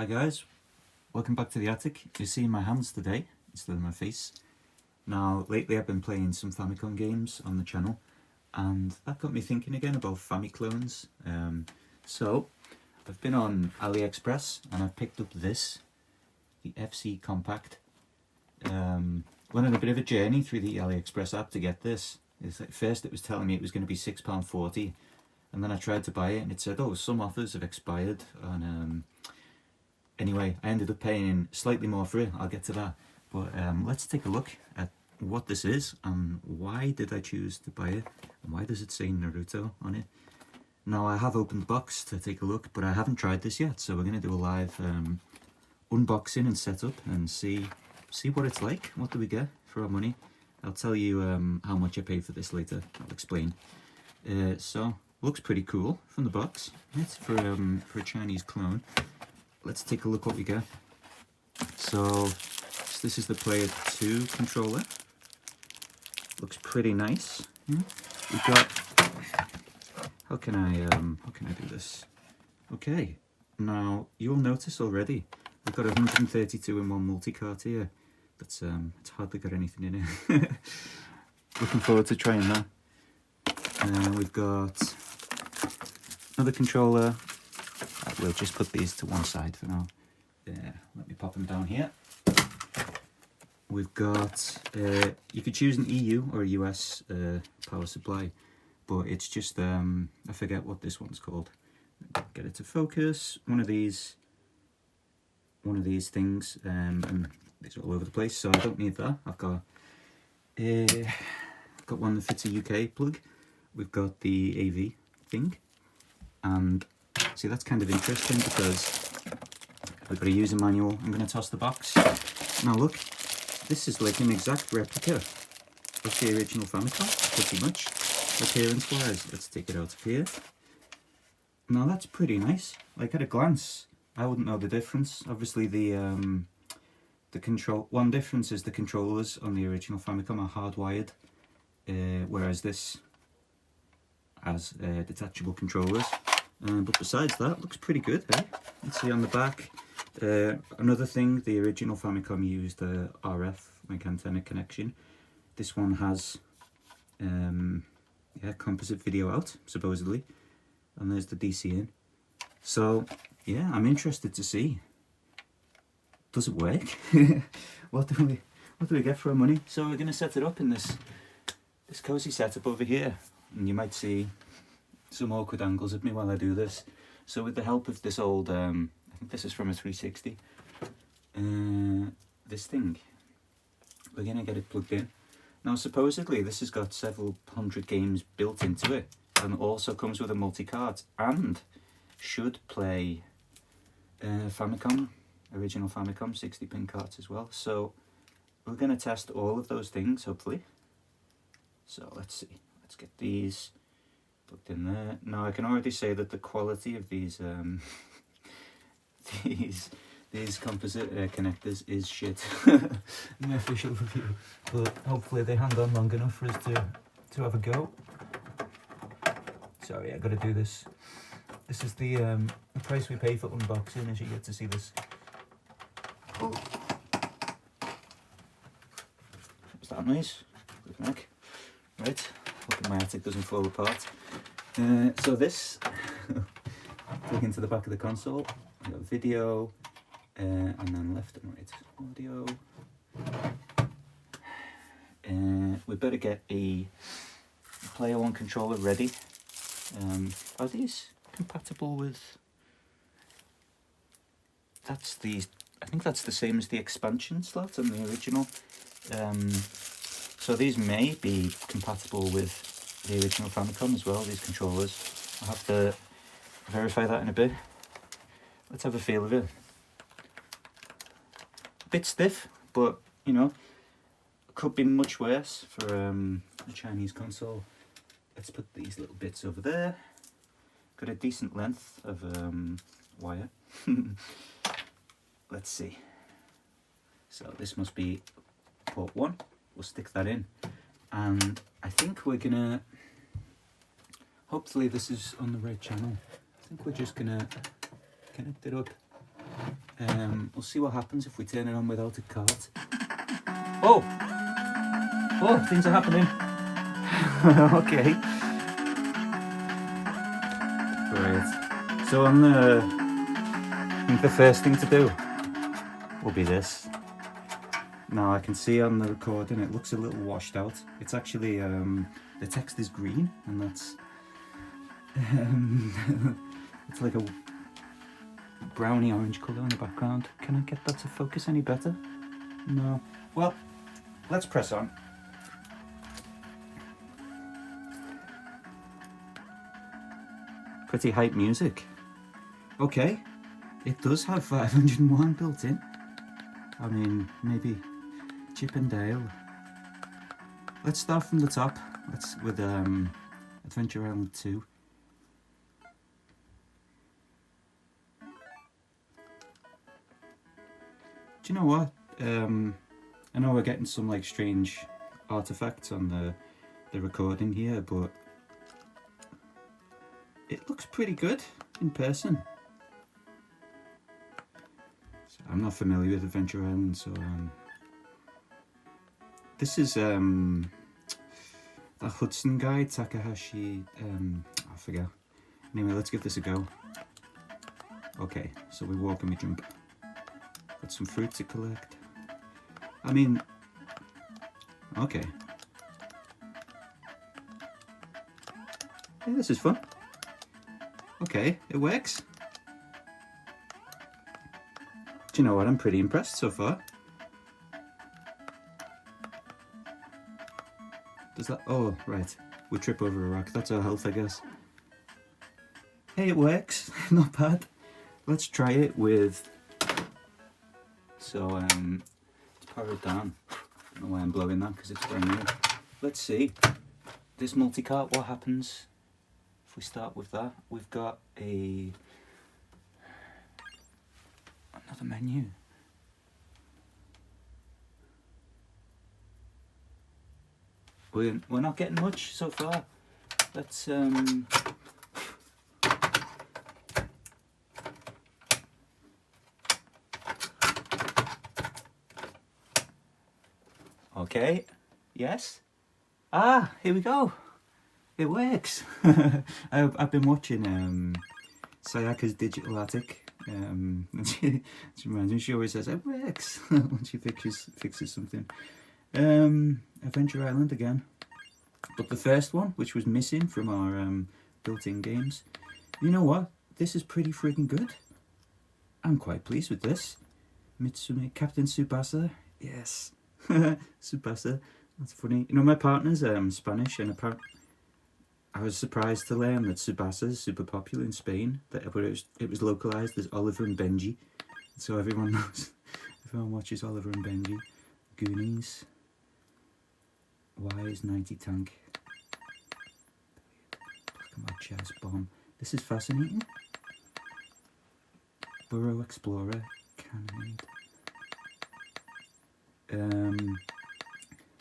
Hi guys, welcome back to the attic. You're seeing my hands today instead of my face. Now lately I've been playing some Famicom games on the channel and that got me thinking again about Famiclones. So I've been on AliExpress and I've picked up this, the FC Compact. Went on a bit of a journey through the AliExpress app to get this. At first it was telling me it was going to be £6.40 and then I tried to buy it and it said, oh, some offers have expired. And anyway, I ended up paying slightly more for it. I'll get to that. But let's take a look at what this is and why did I choose to buy it and why does it say Naruto on it. Now I have opened the box to take a look, but I haven't tried this yet, so we're going to do a live unboxing and setup and see what it's like. What do we get for our money? I'll tell you how much I paid for this later. I'll explain. So looks pretty cool from the box. It's for a Chinese clone. Let's take a look what we get. So this is the Player 2 controller. Looks pretty nice. We've got. How can I do this? Okay. Now you'll notice already we've got 132 in one multi-card here. That's it's hardly got anything in it. Looking forward to trying that. We've got another controller. We'll just put these to one side for now. Let me pop them down here. We've got, you could choose an EU or a US power supply, but it's just, I forget what this one's called. Get it to focus. One of these things, and it's all over the place, so I don't need that. I've got one that fits a UK plug. We've got the AV thing, and see, that's kind of interesting because I've got a user manual. I'm going to toss the box. Now look, this is like an exact replica of the original Famicom, pretty much, appearance-wise. Let's take it out of here. Now that's pretty nice. Like at a glance, I wouldn't know the difference. Obviously one difference is the controllers on the original Famicom are hardwired, whereas this has detachable controllers. But besides that, looks pretty good, eh? Let's see on the back. Another thing, the original Famicom used RF, like antenna connection. This one has composite video out, supposedly. And there's the DC in. So, yeah, I'm interested to see. Does it work? What do we get for our money? So we're going to set it up in this cozy setup over here. And you might see some awkward angles of me while I do this. So with the help of this old, I think this is from a 360, this thing, we're going to get it plugged in. Now supposedly this has got several hundred games built into it and also comes with a multi-card and should play Famicom, original Famicom 60-pin cards as well. So we're going to test all of those things hopefully. So let's see, let's get these plugged in there. Now I can already say that the quality of these these composite connectors is shit. My official review, but hopefully they hang on long enough for us to have a go. Sorry, I got to do this. This is the price we pay for unboxing, as you get to see this. Oh. What was that noise? Good neck. Right, hope my attic doesn't fall apart. So this, plug into the back of the console, we've got video, and then left and right audio. We better get a Player 1 controller ready. Are these compatible with, I think that's the same as the expansion slot on the original. So these may be compatible with the original Famicom as well, these controllers. I'll have to verify that in a bit. Let's have a feel of it. A bit stiff, but you know, could be much worse for a Chinese console. Let's put these little bits over there. Got a decent length of wire. Let's see. So this must be port 1. We'll stick that in. And I think we're gonna, hopefully this is on the right channel. I think we're just gonna connect it up We'll see what happens if we turn it on without a cart. Oh! Oh, things are happening. Okay. Right. So I think the first thing to do will be this. Now I can see on the recording it looks a little washed out. It's actually, the text is green, and that's, it's like a browny orange colour in the background. Can I get that to focus any better? No. Well, let's press on. Pretty hype music. Okay, it does have 501 built in. I mean, maybe Chip and Dale. Let's start from the top. Let's with Adventure Island 2. Do you know what? I know we're getting some like strange artifacts on the recording here, but it looks pretty good in person. So I'm not familiar with Adventure Island, so this is the Hudson guy, Takahashi. I forget. Anyway, let's give this a go. Okay, so we walk and we jump. Got some fruit to collect. I mean, okay. Hey, this is fun. Okay, it works. Do you know what? I'm pretty impressed so far. Does that? Oh, right. We trip over a rock. That's our health, I guess. Hey, it works. Not bad. Let's try it with. So, let's power it down. I don't know why I'm blowing that because it's brand new. Let's see. This multi-cart, what happens if we start with that? We've got another menu. We're not getting much so far. Let's okay, yes. Ah, here we go. It works. I've been watching Sayaka's Digital Attic. She reminds me, she always says it works when she fixes something. Adventure Island again. But the first one, which was missing from our built-in games. You know what? This is pretty freaking good. I'm quite pleased with this. Mitsumi, Captain Tsubasa. Yes. Tsubasa. That's funny. You know, my partner's Spanish, and I was surprised to learn that Tsubasa is super popular in Spain. But it was localized as Oliver and Benji. So everyone knows. Everyone watches Oliver and Benji. Goonies. Wise 90 Tank. Black and White Chess Bomb. This is fascinating. Burrow Explorer. Cannonade.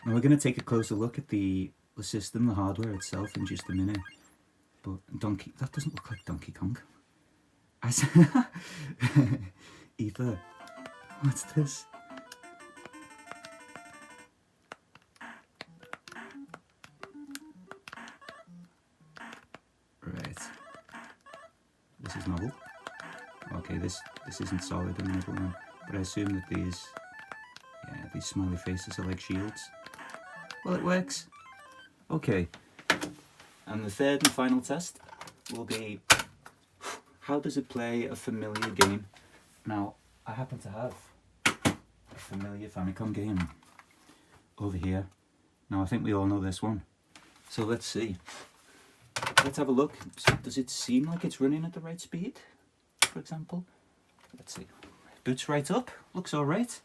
Now we're going to take a closer look at the system, the hardware itself, in just a minute. But that doesn't look like Donkey Kong. Ether, what's this? Right. This is novel. Okay, this isn't solid in the one, but I assume that these smiley faces are like shields. Well, it works. Okay. And the third and final test will be, how does it play a familiar game? Now, I happen to have a familiar Famicom game over here. Now, I think we all know this one. So let's see. Let's have a look. Does it seem like it's running at the right speed, for example? Let's see. Boots right up. Looks alright.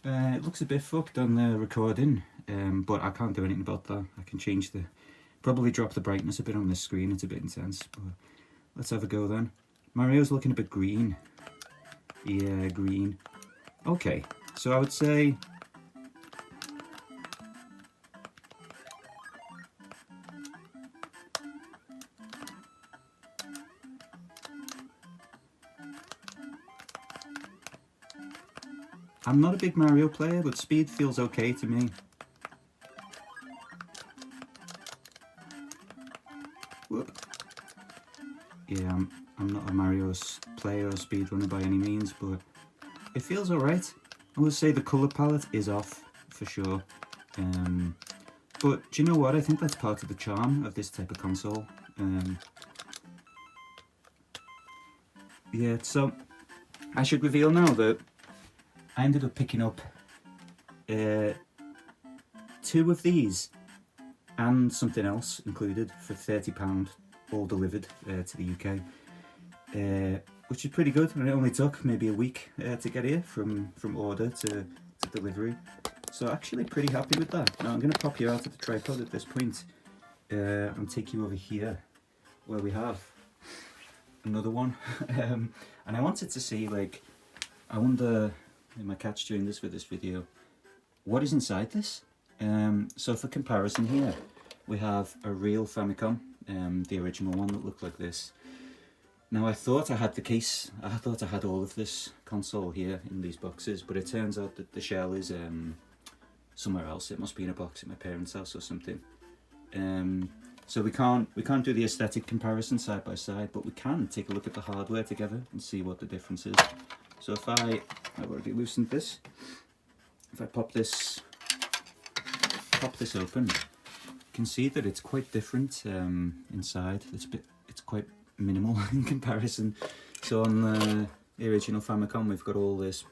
It looks a bit fucked on the recording, but I can't do anything about that. I can change probably drop the brightness a bit on this screen. It's a bit intense, but let's have a go then. Mario's looking a bit green. Yeah, green. Okay, so I would say I'm not a big Mario player, but speed feels okay to me. Whoop. Yeah, I'm not a Mario player or speedrunner by any means, but it feels alright. I will say the colour palette is off, for sure. But do you know what? I think that's part of the charm of this type of console. Yeah, so I should reveal now that I ended up picking up 2 of these and something else included for £30, all delivered to the UK, which is pretty good. And it only took maybe a week to get here from order to delivery. So actually pretty happy with that. Now I'm going to pop you out of the tripod at this point and take you over here where we have another one. And I wanted to see, like, I wonder, my cat's doing this for this video, what is inside this? So for comparison here, we have a real Famicom, the original one that looked like this. Now I thought I had the case, I thought I had all of this console here in these boxes, but it turns out that the shell is somewhere else. It must be in a box at my parents' house or something. So we can't do the aesthetic comparison side by side, but we can take a look at the hardware together and see what the difference is. So if I've already loosened this, if I pop this open, you can see that it's quite different inside. It's quite minimal in comparison. So on the original Famicom, we've got all this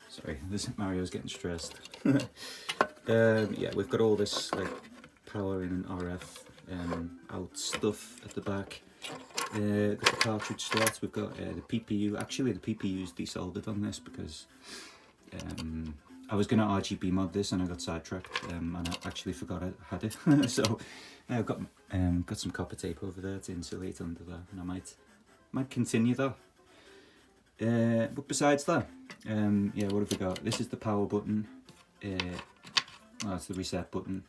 sorry, this Mario's getting stressed. Yeah, we've got all this like power in and RF out stuff at the back. Got the cartridge slots. We've got the PPU. Actually, the PPU's desoldered on this because I was going to RGB mod this and I got sidetracked and I actually forgot I had it. So I've got some copper tape over there to insulate under that, and I might continue that. But besides that, yeah, what have we got? This is the power button. Well, that's the reset button.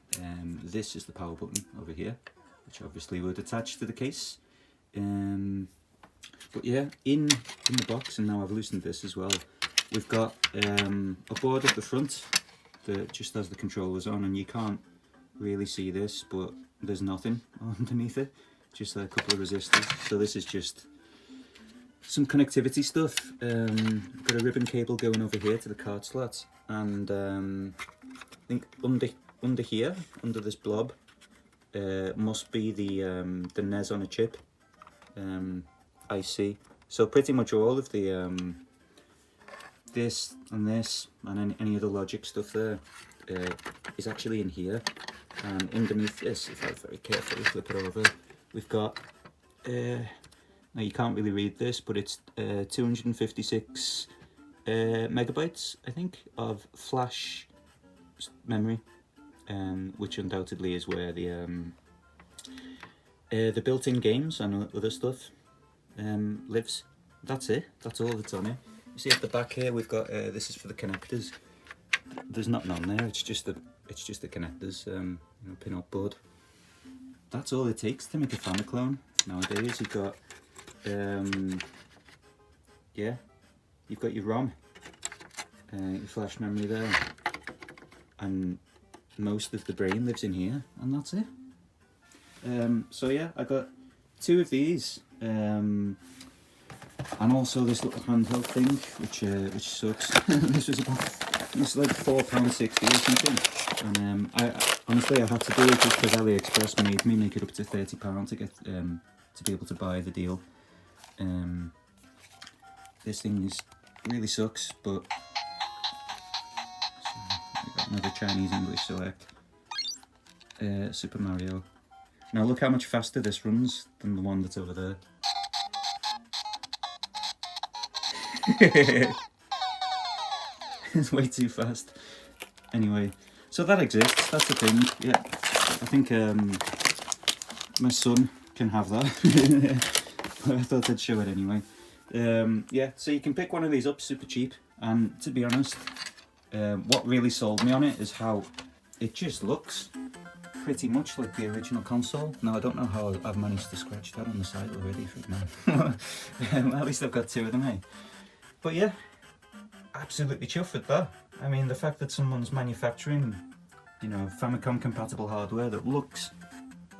This is the power button over here, which obviously would attach to the case. But yeah, in the box, and now I've loosened this as well, we've got a board at the front that just has the controllers on, and you can't really see this, but there's nothing underneath it, just a couple of resistors. So this is just some connectivity stuff. Got a ribbon cable going over here to the card slots, and I think under here, under this blob, must be the NES on a chip IC. So pretty much all of the this and any other logic stuff there is actually in here. And underneath this, if I very carefully flip it over, we've got now you can't really read this, but it's 256 megabytes, I think, of flash memory, which undoubtedly is where the built-in games and other stuff lives. That's it. That's all that's on it. You see at the back here, we've got this is for the connectors. There's nothing on there. It's just the connectors, you know, pin-up board. That's all it takes to make a Famiclone nowadays. You've got yeah, you've got your ROM, your flash memory there, and most of the brain lives in here, and that's it. So yeah, I got 2 of these, and also this little handheld thing, which sucks. This was like £4.60 or something, and I honestly I had to do it just because AliExpress made me make it up to £30 to get to be able to buy the deal. This thing really sucks, but so, another Chinese English select. Super Mario. Now look how much faster this runs than the one that's over there. It's way too fast. Anyway, so that exists, that's the thing. Yeah, I think my son can have that. But I thought I'd show it anyway. Yeah, so you can pick one of these up super cheap, and to be honest, what really sold me on it is how it just looks. pretty much like the original console. Now I don't know how I've managed to scratch that on the side already for now. At least I've got 2 of them, eh? But yeah, absolutely chuffed with that. I mean, the fact that someone's manufacturing, you know, Famicom compatible hardware that looks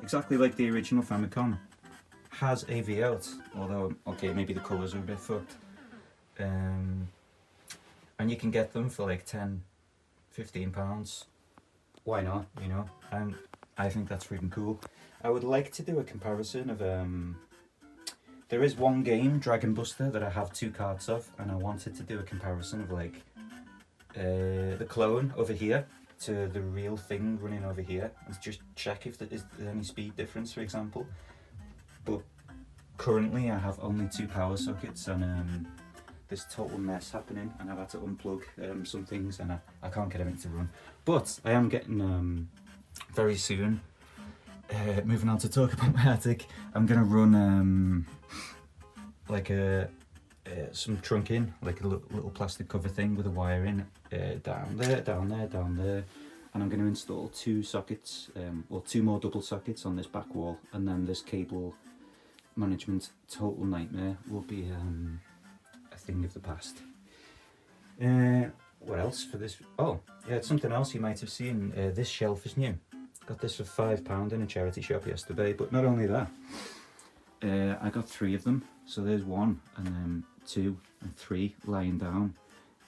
exactly like the original Famicom, has AV out, although, okay, maybe the colours are a bit fucked. And you can get them for like 10, 15 pounds. Why not, you know? And I think that's freaking cool. I would like to do a comparison of, there is one game, Dragon Buster, that I have 2 cards of, and I wanted to do a comparison of like, the clone over here to the real thing running over here, and just check if there is any speed difference, for example. But currently I have only 2 power sockets, and there's total mess happening, and I've had to unplug some things, and I can't get everything to run. But I am getting very soon, moving on to talk about my attic, I'm gonna run like some trunking, like a little plastic cover thing with a wire in, down there, down there, down there, and I'm going to install 2 sockets, or 2 more double sockets on this back wall, and then this cable management total nightmare will be a thing of the past. What else for this? Oh yeah, it's something else you might have seen. This shelf is new. Got this for £5 in a charity shop yesterday, but not only that, I got 3 of them. So there's 1, and then 2 and 3 lying down,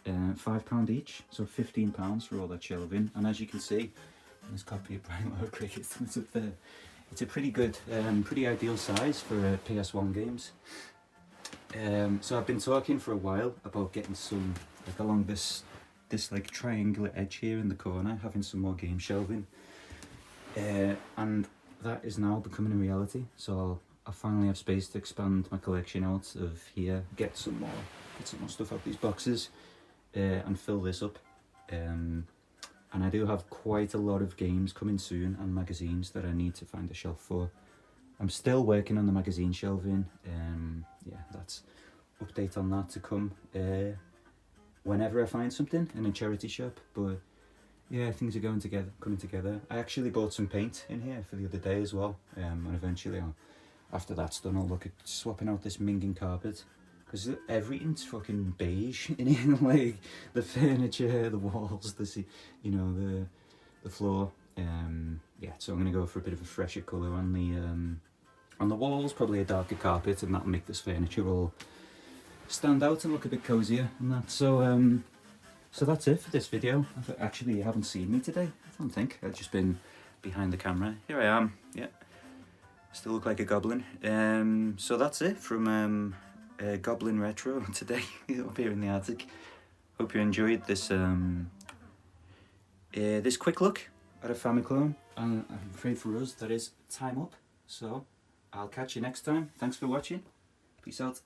£5 each, so £15 for all that shelving. And as you can see, this copy of Brian Lowe Cricket, it's up there. It's a pretty good, pretty ideal size for PS1 games. So I've been talking for a while about getting some, like along this like triangular edge here in the corner, having some more game shelving, and that is now becoming a reality. So I finally have space to expand my collection out of here, get some more stuff out of these boxes, and fill this up. And I do have quite a lot of games coming soon, and magazines that I need to find a shelf for. I'm still working on the magazine shelving. Yeah, that's update on that to come whenever I find something in a charity shop. But yeah, things are coming together. I actually bought some paint in here for the other day as well, and eventually after that's done, I'll look at swapping out this minging carpet, because everything's fucking beige in here, like the furniture, the walls, you know, the floor. Yeah, so I'm gonna go for a bit of a fresher colour on the walls, probably a darker carpet, and that'll make this furniture all stand out and look a bit cozier and that. So so that's it for this video. Actually, you haven't seen me today, I don't think. I've just been behind the camera. Here I am. Yeah. Still look like a goblin. So that's it from Goblin Retro today up here in the attic. Hope you enjoyed this this quick look at a Famiclone. And I'm afraid for us that is time up. So I'll catch you next time. Thanks for watching. Peace out.